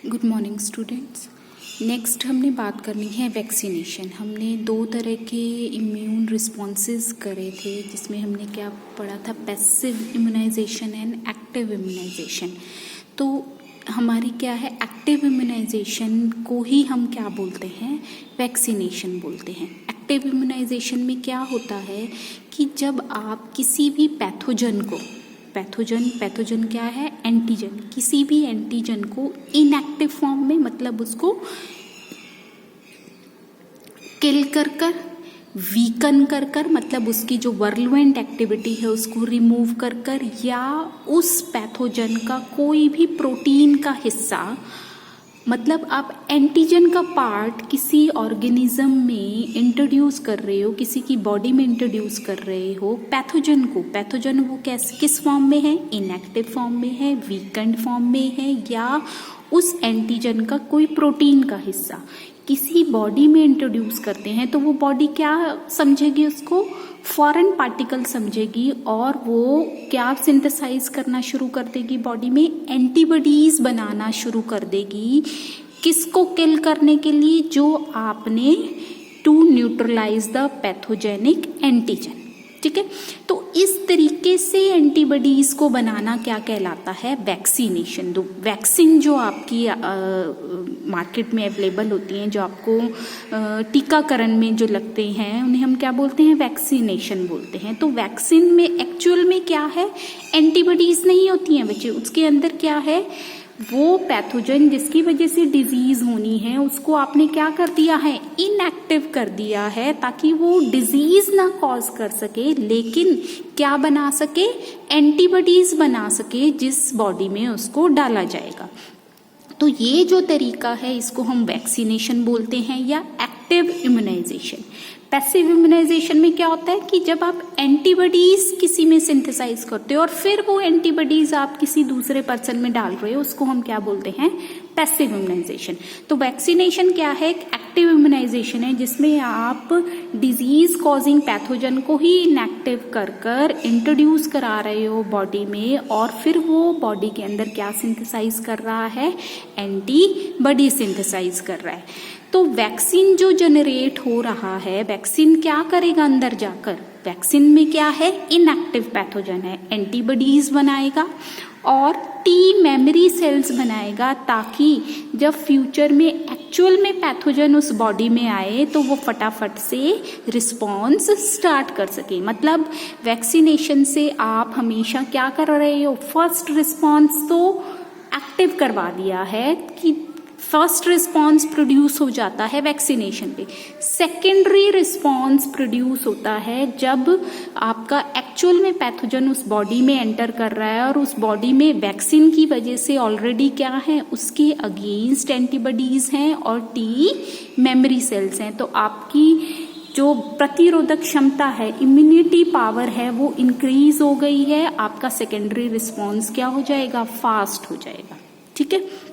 Good morning students. Next हमने बात करनी है वैक्सीनेशन। हमने दो तरह के इम्यून रिस्पॉन्सेज करे थे, जिसमें हमने क्या पढ़ा था, passive immunisation and active immunisation. तो हमारी क्या है, एक्टिव इम्यूनाइजेशन को ही हम क्या बोलते हैं, वैक्सीनेशन बोलते हैं। एक्टिव इम्यूनाइजेशन में क्या होता है कि जब आप किसी भी पैथोजन को, पैथोजन क्या है, एंटीजन, किसी भी एंटीजन को इनएक्टिव फॉर्म में, मतलब उसको किल कर वीकन कर मतलब उसकी जो वर्लुएंट एक्टिविटी है उसको रिमूव कर या उस पैथोजन का कोई भी प्रोटीन का हिस्सा, मतलब आप एंटीजन का पार्ट किसी ऑर्गेनिज्म में इंट्रोड्यूस कर रहे हो, किसी की बॉडी में इंट्रोड्यूस कर रहे हो पैथोजन को। पैथोजन वो किस फॉर्म में है, इनएक्टिव फॉर्म में है, वीकेंड फॉर्म में है, या उस एंटीजन का कोई प्रोटीन का हिस्सा किसी बॉडी में इंट्रोड्यूस करते हैं, तो वो बॉडी क्या समझेगी, उसको फॉरेन पार्टिकल समझेगी और वो क्या सिंथेसाइज करना शुरू कर देगी, बॉडी में एंटीबॉडीज बनाना शुरू कर देगी। किसको किल करने के लिए, जो आपने to neutralise the pathogenic antigen. ठीक है, तो इस तरीके से एंटीबॉडीज को बनाना क्या कहलाता है, वैक्सीनेशन। दो वैक्सीन जो आपकी मार्केट में अवेलेबल होती हैं, जो आपको टीकाकरण में जो लगते हैं, उन्हें हम क्या बोलते हैं, वैक्सीनेशन बोलते हैं। तो वैक्सीन में एक्चुअल में क्या है, एंटीबॉडीज नहीं होती हैं बच्चे, उसके अंदर क्या है, वो पैथोजन जिसकी वजह से डिजीज होनी है उसको आपने क्या कर दिया है, इनएक्टिव कर दिया है, ताकि वो डिजीज ना कॉज कर सके, लेकिन क्या बना सके, एंटीबॉडीज बना सके जिस बॉडी में उसको डाला जाएगा। तो ये जो तरीका है इसको हम वैक्सीनेशन बोलते हैं या एक्टिव इम्यूनाइजेशन। पैसिव इम्यूनाइजेशन में क्या होता है कि जब आप एंटीबॉडीज किसी में सिंथेसाइज करते हो और फिर वो एंटीबॉडीज आप किसी दूसरे पर्सन में डाल रहे हो, उसको हम क्या बोलते हैं, पैसिव इम्यूनाइजेशन। तो वैक्सीनेशन क्या है, एक एक्टिव इम्यूनाइजेशन है जिसमें आप डिजीज कॉजिंग पैथोजन को ही इनएक्टिव कर इंट्रोड्यूस करा रहे हो बॉडी में, और फिर वो बॉडी के अंदर क्या सिंथेसाइज कर रहा है, एंटीबॉडी सिंथेसाइज कर रहा है। तो वैक्सीन जो जनरेट हो रहा है, वैक्सीन क्या करेगा अंदर जाकर, वैक्सीन में क्या है, इनएक्टिव पैथोजन है, एंटीबॉडीज बनाएगा और टी मेमोरी सेल्स बनाएगा, ताकि जब फ्यूचर में एक्चुअल में पैथोजन उस बॉडी में आए तो वो फटाफट से रिस्पॉन्स स्टार्ट कर सके। मतलब वैक्सीनेशन से आप हमेशा क्या कर रहे हो, फर्स्ट रिस्पॉन्स तो एक्टिव करवा दिया है कि फर्स्ट रिस्पॉन्स प्रोड्यूस हो जाता है वैक्सीनेशन पे। सेकेंडरी रिस्पॉन्स प्रोड्यूस होता है जब आपका एक्चुअल में पैथोजन उस बॉडी में एंटर कर रहा है और उस बॉडी में वैक्सीन की वजह से ऑलरेडी क्या है, उसके अगेंस्ट एंटीबॉडीज हैं और टी मेमोरी सेल्स हैं। तो आपकी जो प्रतिरोधक क्षमता है, इम्यूनिटी पावर है, वो इंक्रीज हो गई है। आपका सेकेंडरी रिस्पॉन्स क्या हो जाएगा, फास्ट हो जाएगा। ठीक है,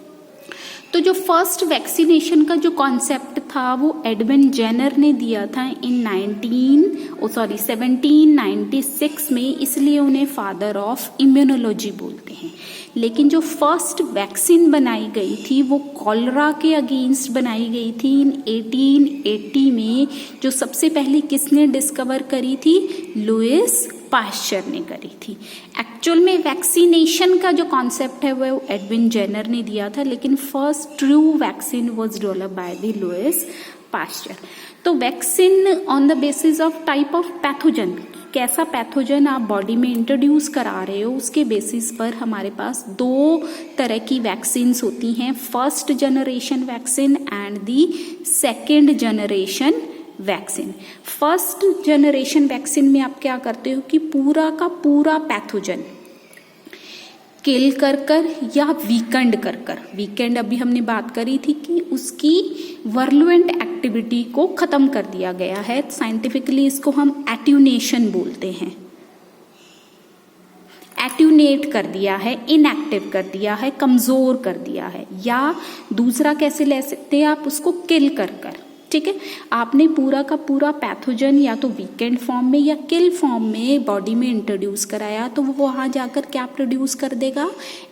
तो जो फर्स्ट वैक्सीनेशन का जो कॉन्सेप्ट था वो एडविन जेनर ने दिया था इन 1796 में, इसलिए उन्हें फादर ऑफ इम्यूनोलॉजी बोलते हैं। लेकिन जो फर्स्ट वैक्सीन बनाई गई थी वो कॉलरा के अगेंस्ट बनाई गई थी इन 1880 में। जो सबसे पहले किसने डिस्कवर करी थी, लुइस पाश्चर ने करी थी। एक्चुअल में वैक्सीनेशन का जो कॉन्सेप्ट है वो एडविन जेनर ने दिया था, लेकिन first true vaccine was developed by the Louis Pasteur. तो vaccine on the basis of type of pathogen, कैसा पैथोजन आप बॉडी में इंट्रोड्यूस करा रहे हो, उसके बेसिस पर हमारे पास दो तरह की वैक्सीन्स होती हैं, first generation vaccine and the second generation vaccine. First generation vaccine में आप क्या करते हो कि पूरा का पूरा पैथोजन किल कर या वीकेंड कर, वीकेंड अभी हमने बात करी थी कि उसकी वर्लुएंट एक्टिविटी को खत्म कर दिया गया है। साइंटिफिकली इसको हम एट्यूनेशन बोलते हैं, एट्यूनेट कर दिया है, इनएक्टिव कर दिया है, कमजोर कर दिया है। या दूसरा कैसे ले सकते हैं आप उसको, किल कर ठीक है। आपने पूरा का पूरा पैथोजन या तो वीकेंड फॉर्म में या किल फॉर्म में बॉडी में इंट्रोड्यूस कराया तो वो वहाँ जाकर क्या प्रोड्यूस कर देगा,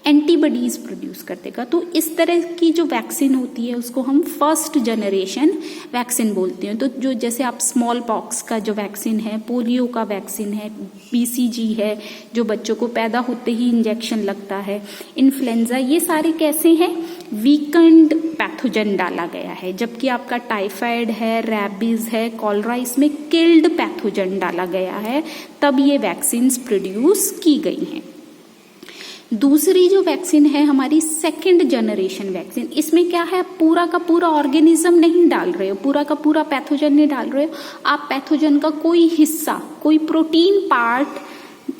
एंटीबॉडीज प्रोड्यूस कर देगा। तो इस तरह की जो वैक्सीन होती है उसको हम फर्स्ट जनरेशन वैक्सीन बोलते हैं। तो जो जैसे आप स्मॉल पॉक्स का जो वैक्सीन है, पोलियो का वैक्सीन है, BCG है जो बच्चों को पैदा होते ही इंजेक्शन लगता है, इन्फ्लुएंजा, ये सारे कैसे हैं, वीकेंड पैथोजन डाला गया है। जबकि आपका टाइफाइड है, रैबीज है, कॉलरा, इसमें किल्ड पैथोजन डाला गया है, तब ये वैक्सीन प्रोड्यूस की गई हैं। दूसरी जो वैक्सीन है हमारी सेकंड जनरेशन वैक्सीन, इसमें क्या है, पूरा का पूरा ऑर्गेनिज्म नहीं डाल रहे हो, पूरा का पूरा पैथोजन नहीं डाल रहे हो, आप पैथोजन का कोई हिस्सा, कोई प्रोटीन पार्ट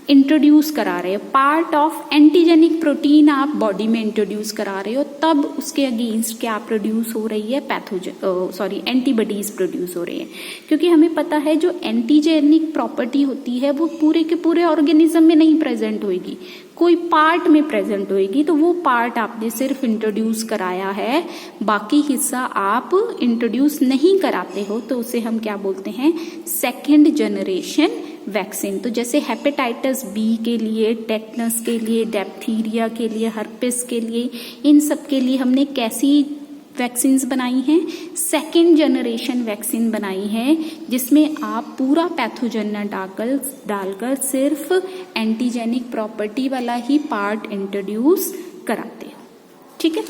इंट्रोड्यूस करा रहे हो, पार्ट ऑफ एंटीजेनिक प्रोटीन आप बॉडी में इंट्रोड्यूस करा रहे हो, तब उसके अगेंस्ट क्या प्रोड्यूस हो रही है, एंटीबॉडीज प्रोड्यूस हो रही है। क्योंकि हमें पता है जो एंटीजेनिक प्रॉपर्टी होती है वो पूरे के पूरे ऑर्गेनिज्म में नहीं प्रेजेंट होगी, कोई पार्ट में प्रेजेंट होगी, तो वो पार्ट आपने सिर्फ इंट्रोड्यूस कराया है, बाकी हिस्सा आप इंट्रोड्यूस नहीं कराते हो, तो उसे हम क्या बोलते हैं, सेकेंड जनरेशन वैक्सीन। तो जैसे हेपेटाइटिस बी के लिए, टेटनस के लिए, डिप्थीरिया के लिए, हर्पिस के लिए, इन सब के लिए हमने कैसी वैक्सीन्स बनाई हैं, सेकेंड जनरेशन वैक्सीन बनाई है, जिसमें आप पूरा पैथोजन न डालकर सिर्फ एंटीजेनिक प्रॉपर्टी वाला ही पार्ट इंट्रोड्यूस कराते हो। ठीक है,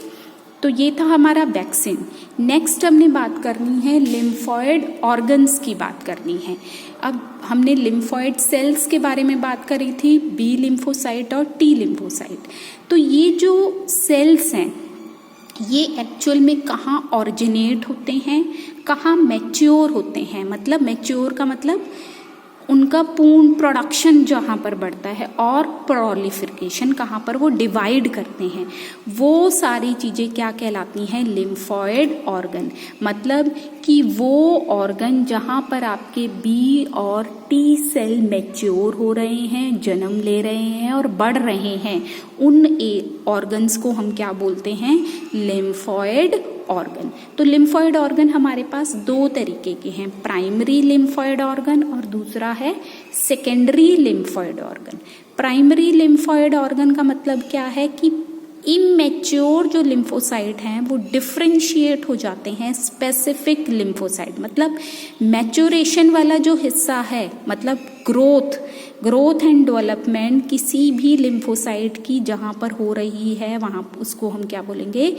तो ये था हमारा वैक्सीन। नेक्स्ट हमने बात करनी है लिम्फॉइड ऑर्गन्स की बात करनी है। अब हमने लिम्फॉइड सेल्स के बारे में बात करी थी, बी लिम्फोसाइट और टी लिम्फोसाइट। तो ये जो सेल्स हैं ये एक्चुअल में कहाँ ऑरिजिनेट होते हैं, कहाँ मैच्योर होते हैं, मतलब मैच्योर का मतलब उनका पूर्ण प्रोडक्शन जहाँ पर बढ़ता है और प्रोलिफरेशन कहाँ पर वो डिवाइड करते हैं, वो सारी चीज़ें क्या कहलाती हैं, लिम्फॉइड ऑर्गन। मतलब कि वो ऑर्गन जहाँ पर आपके बी और टी सेल मैच्योर हो रहे हैं, जन्म ले रहे हैं और बढ़ रहे हैं, उन ऑर्गन्स को हम क्या बोलते हैं, लिम्फॉइड ऑर्गन। तो लिम्फॉइड ऑर्गन हमारे पास दो तरीके के हैं, प्राइमरी लिम्फॉइड ऑर्गन और दूसरा है secondary lymphoid organ. Primary lymphoid organ का मतलब क्या है कि इमैच्योर जो लिम्फोसाइट हैं वो डिफ्रेंशिएट हो जाते हैं स्पेसिफिक लिम्फोसाइट। मतलब मैच्योरेशन वाला जो हिस्सा है, मतलब ग्रोथ एंड डेवलपमेंट किसी भी लिम्फोसाइट की जहाँ पर हो रही है वहाँ उसको हम क्या बोलेंगे,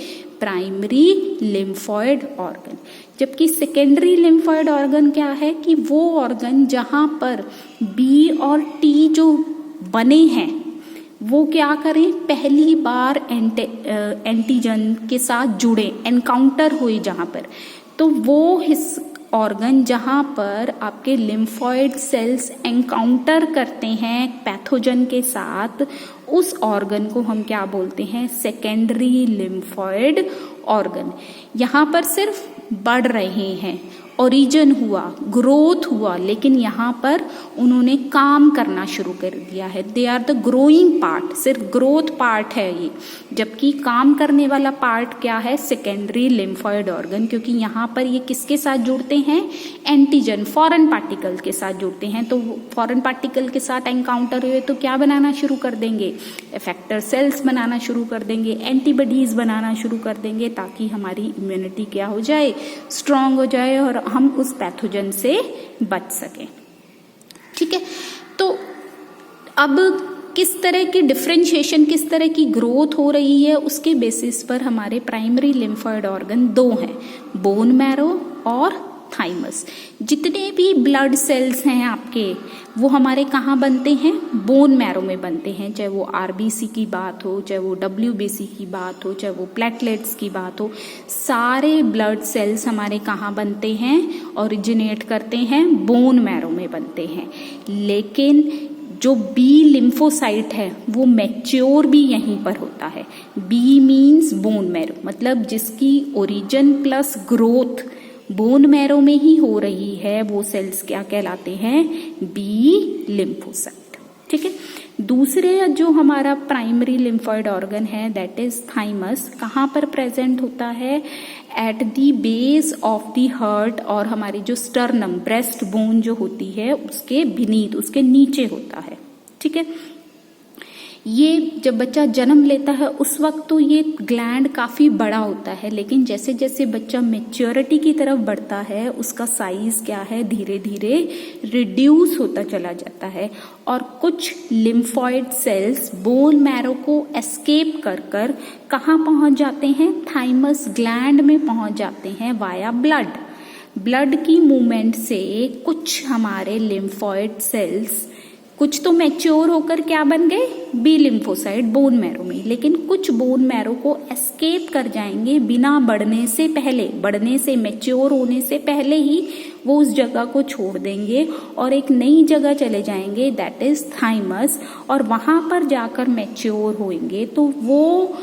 प्राइमरी लिम्फॉइड ऑर्गन। जबकि सेकेंडरी लिम्फॉइड ऑर्गन क्या है कि वो ऑर्गन जहाँ पर बी और टी जो बने हैं वो क्या करें, पहली बार एंटीजन के साथ जुड़े, एनकाउंटर हुए जहाँ पर, तो वो ऑर्गन जहाँ पर आपके लिम्फॉइड सेल्स एनकाउंटर करते हैं पैथोजन के साथ, उस ऑर्गन को हम क्या बोलते हैं, सेकेंडरी लिम्फॉइड ऑर्गन। यहाँ पर सिर्फ बढ़ रहे हैं, ओरिजिन हुआ, ग्रोथ हुआ, लेकिन यहाँ पर उन्होंने काम करना शुरू कर दिया है। They are the growing part, सिर्फ ग्रोथ पार्ट है ये, जबकि काम करने वाला पार्ट क्या है, सेकेंडरी लिम्फॉइड ऑर्गन। क्योंकि यहाँ पर ये किसके साथ जुड़ते हैं, एंटीजन, फॉरेन पार्टिकल के साथ जुड़ते हैं। तो फॉरेन पार्टिकल के साथ एनकाउंटर हुए तो क्या बनाना शुरू कर देंगे, इफेक्टर सेल्स बनाना शुरू कर देंगे, एंटीबॉडीज बनाना शुरू कर देंगे, ताकि हमारी इम्यूनिटी क्या हो जाए, स्ट्रांग हो जाए और हम उस पैथोजन से बच सकें। ठीक है, तो अब किस तरह की डिफरेंशिएशन, किस तरह की ग्रोथ हो रही है, उसके बेसिस पर हमारे प्राइमरी लिम्फॉइड ऑर्गन दो हैं, बोन मैरो और थाइमस। जितने भी ब्लड सेल्स हैं आपके वो हमारे कहाँ बनते हैं, बोन मैरो में बनते हैं। चाहे वो आरबीसी की बात हो, चाहे वो डब्ल्यूबीसी की बात हो, चाहे वो प्लेटलेट्स की बात हो, सारे ब्लड सेल्स हमारे कहाँ बनते हैं, ओरिजिनेट करते हैं बोन मैरो में बनते हैं। लेकिन जो बी लिम्फोसाइट है वो मैच्योर भी यहीं पर होता है। बी मीन्स बोन मैरो, मतलब जिसकी origin plus growth bone marrow में ही हो रही है, वो सेल्स क्या कहलाते हैं, बी लिम्फोसाइट। ठीक है, दूसरे जो हमारा प्राइमरी लिम्फॉइड ऑर्गन है दैट इज थाइमस, कहाँ पर प्रेजेंट होता है? At the base of the heart, और हमारी जो स्टर्नम ब्रेस्ट बोन जो होती है उसके बीनीथ, उसके नीचे होता है। ठीक है, ये जब बच्चा जन्म लेता है उस वक्त तो ये ग्लैंड काफी बड़ा होता है, लेकिन जैसे जैसे बच्चा मेच्योरिटी की तरफ बढ़ता है उसका साइज क्या है, धीरे धीरे रिड्यूस होता चला जाता है, और कुछ लिम्फॉइड सेल्स बोन मैरो को एस्केप कर कर कहाँ पहुंच जाते हैं? थाइमस ग्लैंड में पहुंच जाते हैं वाया ब्लड। ब्लड की मूवमेंट से कुछ हमारे लिम्फॉइड सेल्स कुछ तो मैच्योर होकर क्या बन गए? बी लिम्फोसाइट बोन मैरो में, लेकिन कुछ बोन मैरो को एस्केप कर जाएंगे बिना बढ़ने से पहले, बढ़ने से मैच्योर होने से पहले ही वो उस जगह को छोड़ देंगे और एक नई जगह चले जाएंगे दैट इज थाइमस, और वहां पर जाकर मैच्योर होंगे। तो वो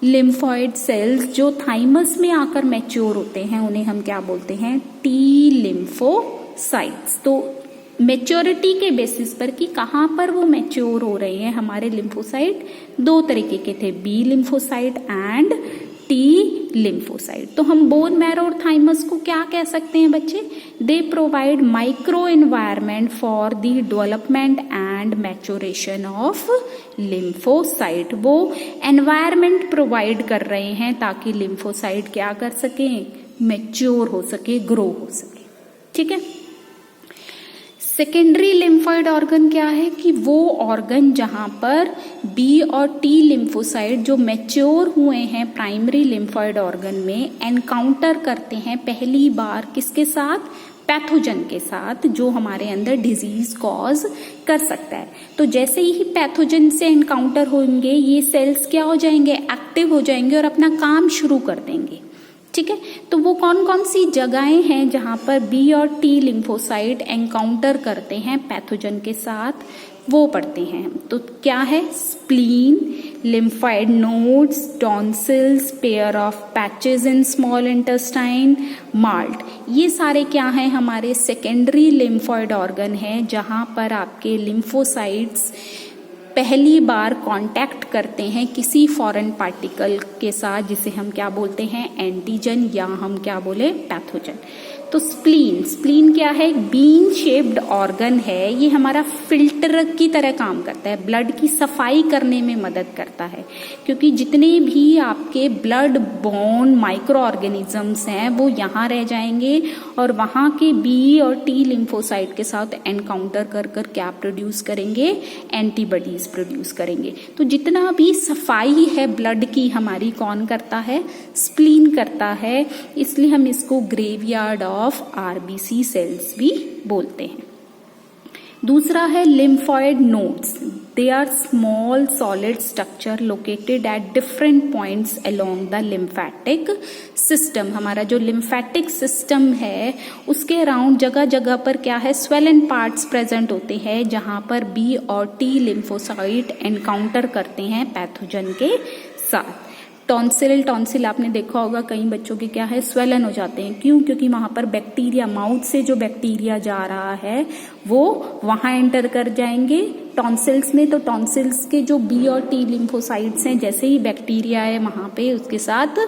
लिम्फॉइड सेल्स जो थाइमस में आकर मैच्योर होते हैं उन्हें हम क्या बोलते हैं? T lymphocytes. तो मेच्योरिटी के बेसिस पर कि कहाँ पर वो मैच्योर हो रहे हैं हमारे लिम्फोसाइट, दो तरीके के थे, B lymphocyte and T lymphocyte. तो हम बोन मैरो और थाइमस को क्या कह सकते हैं बच्चे? They provide micro environment for the development and maturation of lymphocyte. वो एनवायरमेंट प्रोवाइड कर रहे हैं ताकि लिम्फोसाइट क्या कर सके? मैच्योर हो सके, ग्रो हो सके। ठीक है, सेकेंडरी लिम्फॉइड ऑर्गन क्या है? कि वो ऑर्गन जहां पर बी और टी लिम्फोसाइट जो मैच्योर हुए हैं प्राइमरी लिम्फॉइड ऑर्गन में एनकाउंटर करते हैं पहली बार किसके साथ? पैथोजन के साथ, जो हमारे अंदर डिजीज कॉज कर सकता है। तो जैसे ही पैथोजन से एनकाउंटर होंगे ये सेल्स क्या हो जाएंगे? एक्टिव हो जाएंगे और अपना काम शुरू कर देंगे। ठीक है, तो वो कौन कौन सी जगहें हैं जहां पर बी और टी लिम्फोसाइट एनकाउंटर करते हैं पैथोजन के साथ, वो पढ़ते हैं। तो क्या है? Spleen, lymphoid nodes, tonsils, pair of patches in small intestine, malt. ये सारे क्या हैं? हमारे सेकेंडरी लिम्फॉइड ऑर्गन हैं जहां पर आपके लिम्फोसाइट्स पहली बार कांटेक्ट करते हैं किसी फॉरेन पार्टिकल के साथ जिसे हम क्या बोलते हैं? एंटीजन, या हम क्या बोले? पैथोजन। तो स्प्लीन, स्प्लीन क्या है? बीन शेप्ड ऑर्गन है, ये हमारा फिल्टर की तरह काम करता है, ब्लड की सफाई करने में मदद करता है, क्योंकि जितने भी आपके ब्लड बोर्न माइक्रो ऑर्गेनिजम्स हैं वो यहाँ रह जाएंगे और वहाँ के बी और टी लिम्फोसाइट के साथ एनकाउंटर कर कर क्या प्रोड्यूस करेंगे? एंटीबॉडीज प्रोड्यूस करेंगे। तो जितना भी सफाई है ब्लड की हमारी कौन करता है? स्प्लीन करता है, इसलिए हम इसको ग्रेवयार्ड ऑफ आरबीसी सेल्स भी बोलते हैं। दूसरा है lymphoid nodes. They are small solid structure located at different points along the lymphatic system. हमारा जो लिम्फेटिक सिस्टम है उसके अराउंड जगह जगह पर क्या है? स्वेलन पार्ट्स प्रेजेंट होते हैं जहां पर बी और टी लिम्फोसाइट एनकाउंटर करते हैं पैथोजन के साथ। टॉन्सिल, टॉन्सिल आपने देखा होगा कई बच्चों के क्या है? स्वेलन हो जाते हैं। क्यों? क्योंकि वहां पर बैक्टीरिया, माउथ से जो बैक्टीरिया जा रहा है वो वहां एंटर कर जाएंगे टॉन्सिल्स में। तो टॉन्सिल्स के जो बी और टी लिम्फोसाइट्स हैं जैसे ही बैक्टीरिया है वहां पे उसके साथ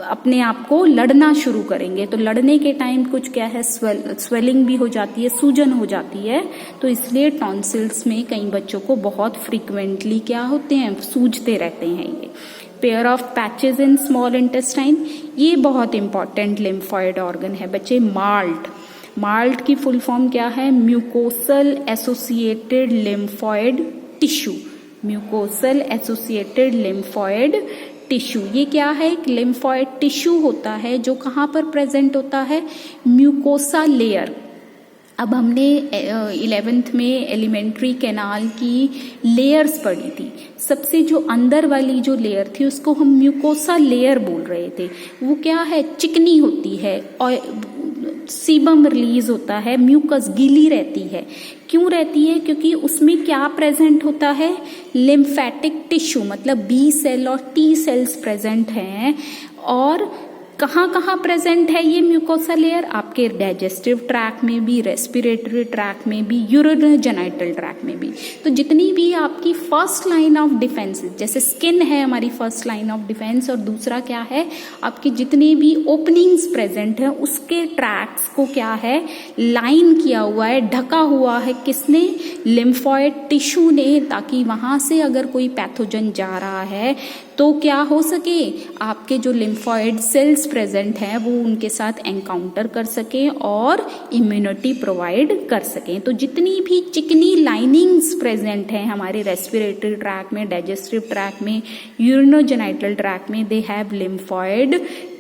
अपने आप को लड़ना शुरू करेंगे। तो लड़ने के टाइम कुछ क्या है? स्वेलिंग भी हो जाती है, सूजन हो जाती है। तो इसलिए टॉन्सिल्स में कई बच्चों को बहुत फ्रीक्वेंटली क्या होते हैं? सूजते रहते हैं ये। Pair of patches in small intestine, ये बहुत इंपॉर्टेंट लिम्फॉइड ऑर्गन है बच्चे। माल्ट, माल्ट की फुल फॉर्म क्या है? Mucosal associated lymphoid tissue. Mucosal associated lymphoid tissue, ये क्या है? एक लिम्फॉइड टिश्यू होता है जो कहाँ पर प्रेजेंट होता है? Mucosa layer. अब हमने 11th में एलिमेंट्री कैनाल की लेयर्स पढ़ी थी। सबसे जो अंदर वाली जो लेयर थी उसको हम म्यूकोसा लेयर बोल रहे थे। वो क्या है? चिकनी होती है और सीबम रिलीज होता है, म्यूकस गीली रहती है। क्यों रहती है? क्योंकि उसमें क्या प्रेजेंट होता है? लिम्फेटिक टिश्यू, मतलब बी सेल और टी सेल्स प्रेजेंट हैं और कहाँ कहाँ प्रेजेंट है ये म्यूकोसा लेयर? आपके डाइजेस्टिव ट्रैक में भी, रेस्पिरेटरी ट्रैक में भी, यूरिनोजेनाइटल ट्रैक में भी। तो जितनी भी आपकी फर्स्ट लाइन ऑफ डिफेंस, जैसे स्किन है हमारी फर्स्ट लाइन ऑफ डिफेंस, और दूसरा क्या है, आपकी जितनी भी ओपनिंग्स प्रेजेंट है उसके ट्रैक्स को क्या है, लाइन किया हुआ है, ढका हुआ है किसने? लिम्फॉइड टिश्यू ने, ताकि वहां से अगर कोई पैथोजन जा रहा है तो क्या हो सके, आपके जो लिम्फॉइड सेल्स प्रेजेंट हैं वो उनके साथ एनकाउंटर कर सकें और इम्यूनिटी प्रोवाइड कर सकें। तो जितनी भी चिकनी लाइनिंग्स प्रेजेंट हैं हमारे रेस्पिरेटरी ट्रैक में, डाइजेस्टिव ट्रैक में, यूरिनोजेनाइटल ट्रैक में, they have lymphoid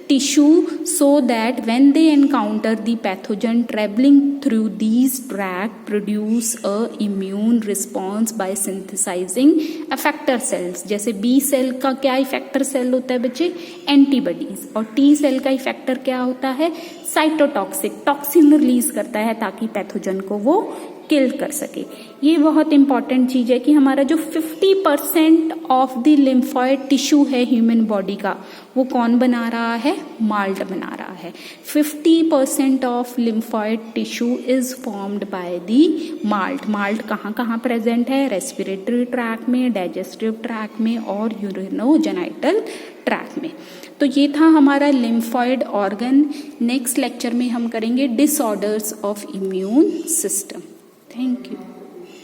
tissue so that when they encounter the pathogen traveling through these tract produce a immune response by synthesizing effector cells। जैसे B cell का क्या effector cell होता है बच्चे? Antibodies. और T cell का effector क्या होता है? साइटोटॉक्सिक, टॉक्सिन रिलीज करता है ताकि पैथोजन को वो किल कर सके। ये बहुत इंपॉर्टेंट चीज है कि हमारा जो 50% ऑफ द लिम्फॉइड टिश्यू है ह्यूमन बॉडी का, वो कौन बना रहा है? माल्ट बना रहा है। 50% of lymphoid tissue is formed by the malt. Malt कहाँ कहाँ प्रेजेंट है? रेस्पिरेटरी ट्रैक में, डाइजेस्टिव ट्रैक में और यूरिनोजेनाइटल ट्रैक में। तो ये था हमारा लिम्फॉइड ऑर्गन। नेक्स्ट लेक्चर में हम करेंगे disorders of immune system. Thank you.